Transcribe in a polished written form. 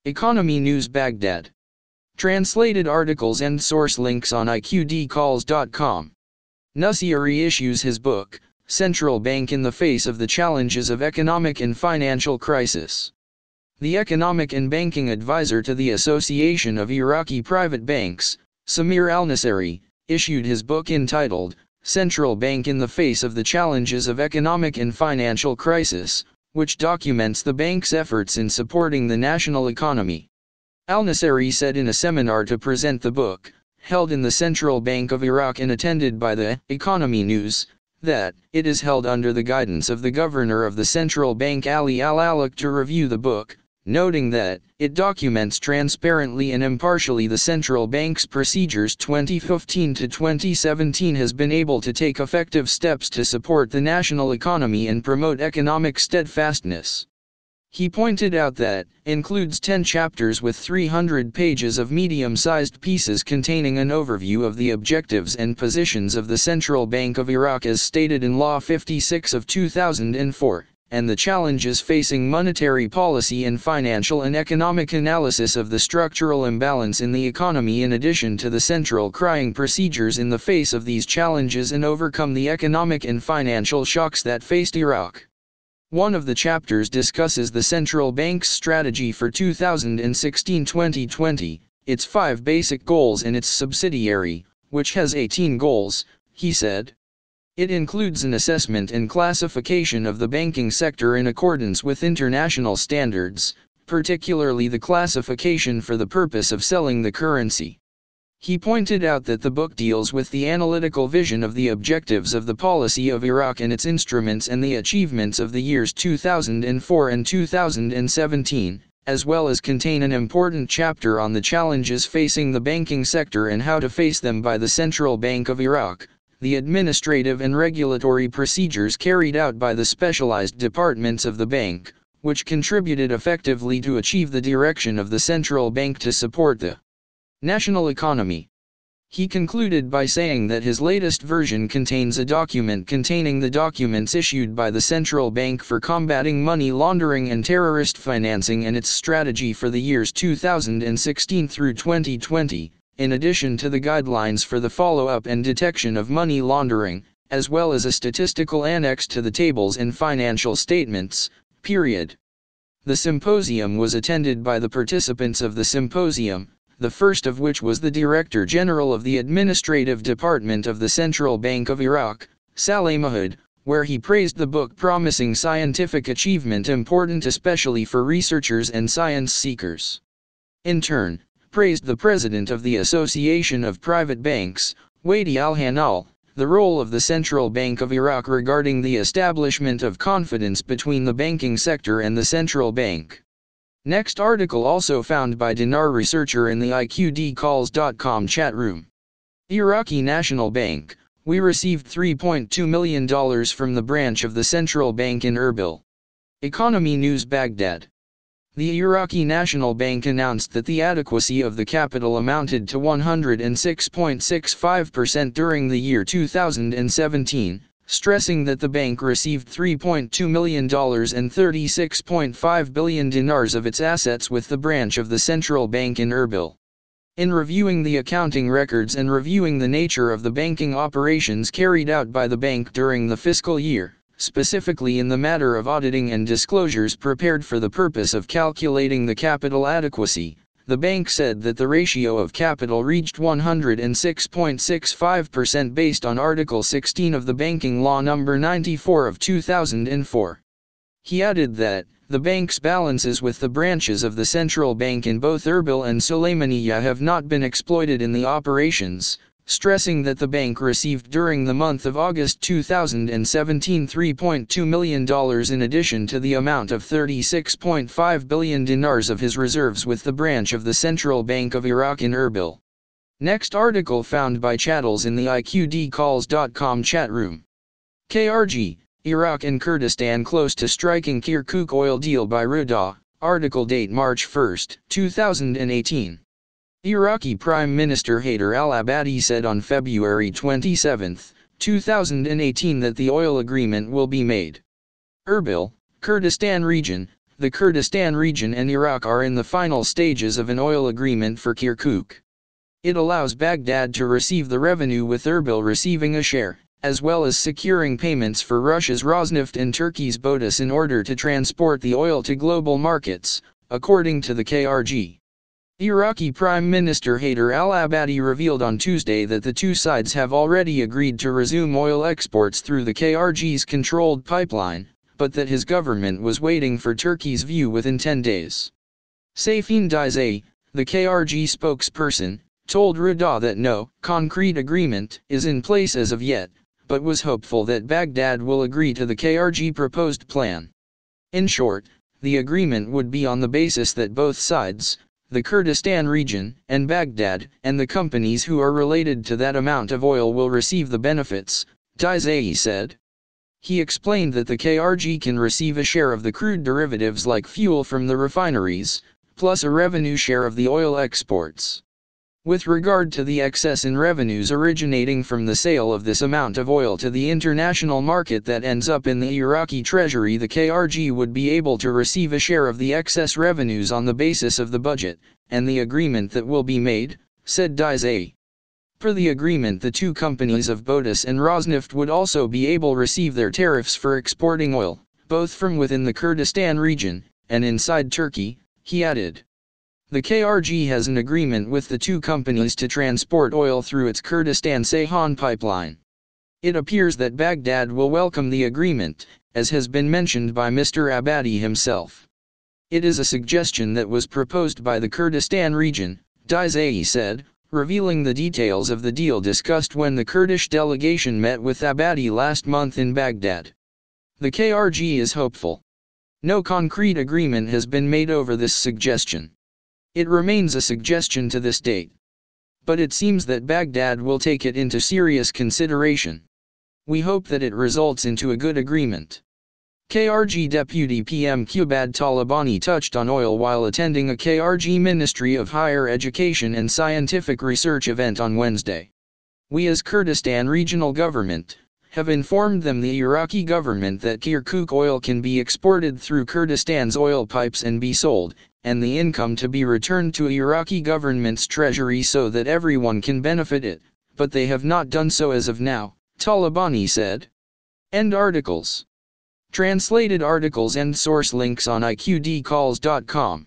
Economy News Baghdad. Translated articles and source links on iqdcalls.com. Nussi reissues his book, Central Bank in the Face of the Challenges of Economic and Financial Crisis. The economic and banking advisor to the Association of Iraqi Private Banks, Samir al-Nasseri, issued his book entitled, Central Bank in the Face of the Challenges of Economic and Financial Crisis, which documents the bank's efforts in supporting the national economy. Al-Nasseri said in a seminar to present the book, held in the Central Bank of Iraq and attended by the Economy News, that it is held under the guidance of the governor of the central bank Ali al-Alak to review the book, noting that it documents transparently and impartially the central bank's procedures 2015 to 2017 has been able to take effective steps to support the national economy and promote economic steadfastness. He pointed out that includes 10 chapters with 300 pages of medium-sized pieces containing an overview of the objectives and positions of the Central Bank of Iraq as stated in Law 56 of 2004. And the challenges facing monetary policy and financial and economic analysis of the structural imbalance in the economy in addition to the central crying procedures in the face of these challenges and overcome the economic and financial shocks that faced Iraq. One of the chapters discusses the central bank's strategy for 2016-2020, its 5 basic goals and its subsidiary, which has 18 goals, he said. It includes an assessment and classification of the banking sector in accordance with international standards, particularly the classification for the purpose of selling the currency. He pointed out that the book deals with the analytical vision of the objectives of the policy of Iraq and its instruments and the achievements of the years 2004 and 2017, as well as contain an important chapter on the challenges facing the banking sector and how to face them by the Central Bank of Iraq. The administrative and regulatory procedures carried out by the specialized departments of the bank, which contributed effectively to achieve the direction of the central bank to support the national economy. He concluded by saying that his latest version contains a document containing the documents issued by the central bank for combating money laundering and terrorist financing and its strategy for the years 2016 through 2020. In addition to the guidelines for the follow-up and detection of money laundering, as well as a statistical annex to the tables and financial statements, period. The symposium was attended by the participants of the symposium, the first of which was the Director General of the Administrative Department of the Central Bank of Iraq, Saleh Mahmoud, where he praised the book promising scientific achievement important especially for researchers and science seekers. In turn, praised the president of the Association of Private Banks, Wadi al-Hanal, the role of the Central Bank of Iraq regarding the establishment of confidence between the banking sector and the central bank. Next article also found by Dinar researcher in the iqdcalls.com chat room. Iraqi National Bank, we received $3.2 million from the branch of the central bank in Erbil. Economy News Baghdad. The Iraqi National Bank announced that the adequacy of the capital amounted to 106.65% during the year 2017, stressing that the bank received $3.2 million and 36.5 billion dinars of its assets with the branch of the central bank in Erbil. In reviewing the accounting records and reviewing the nature of the banking operations carried out by the bank during the fiscal year, specifically in the matter of auditing and disclosures prepared for the purpose of calculating the capital adequacy, the bank said that the ratio of capital reached 106.65% based on Article 16 of the Banking Law No. 94 of 2004. He added that the bank's balances with the branches of the central bank in both Erbil and Sulaymaniyah have not been exploited in the operations, stressing that the bank received during the month of August 2017 $3.2 million in addition to the amount of 36.5 billion dinars of his reserves with the branch of the Central Bank of Iraq in Erbil. Next article found by Chattels in the iqdcalls.com chat room. KRG, Iraq and Kurdistan close to striking Kirkuk oil deal by Rida, article date March 1, 2018. Iraqi Prime Minister Haider al-Abadi said on February 27, 2018 that the oil agreement will be made. Erbil, Kurdistan region, the Kurdistan region and Iraq are in the final stages of an oil agreement for Kirkuk. It allows Baghdad to receive the revenue with Erbil receiving a share, as well as securing payments for Russia's Rosneft and Turkey's Bodis in order to transport the oil to global markets, according to the KRG. Iraqi Prime Minister Haider al-Abadi revealed on Tuesday that the two sides have already agreed to resume oil exports through the KRG's controlled pipeline, but that his government was waiting for Turkey's view within 10 days. Safin Dizay, the KRG spokesperson, told Rada that no concrete agreement is in place as of yet, but was hopeful that Baghdad will agree to the KRG proposed plan. In short, the agreement would be on the basis that both sides, the Kurdistan region, and Baghdad, and the companies who are related to that amount of oil will receive the benefits, Dizay said. He explained that the KRG can receive a share of the crude derivatives like fuel from the refineries, plus a revenue share of the oil exports. With regard to the excess in revenues originating from the sale of this amount of oil to the international market that ends up in the Iraqi treasury, the KRG would be able to receive a share of the excess revenues on the basis of the budget, and the agreement that will be made, said Dizay. Per the agreement, the two companies of Bodis and Rosneft would also be able to receive their tariffs for exporting oil, both from within the Kurdistan region, and inside Turkey, he added. The KRG has an agreement with the two companies to transport oil through its Kurdistan-Ceyhan pipeline. It appears that Baghdad will welcome the agreement, as has been mentioned by Mr. Abadi himself. It is a suggestion that was proposed by the Kurdistan region, Dizay said, revealing the details of the deal discussed when the Kurdish delegation met with Abadi last month in Baghdad. The KRG is hopeful. No concrete agreement has been made over this suggestion. It remains a suggestion to this date. But it seems that Baghdad will take it into serious consideration. We hope that it results into a good agreement. KRG Deputy PM Qubad Talabani touched on oil while attending a KRG Ministry of Higher Education and Scientific Research event on Wednesday. We as Kurdistan Regional Government have informed them, the Iraqi government, that Kirkuk oil can be exported through Kurdistan's oil pipes and be sold, and the income to be returned to Iraqi government's treasury so that everyone can benefit it, but they have not done so as of now, Talabani said. End articles. Translated articles and source links on iqdcalls.com.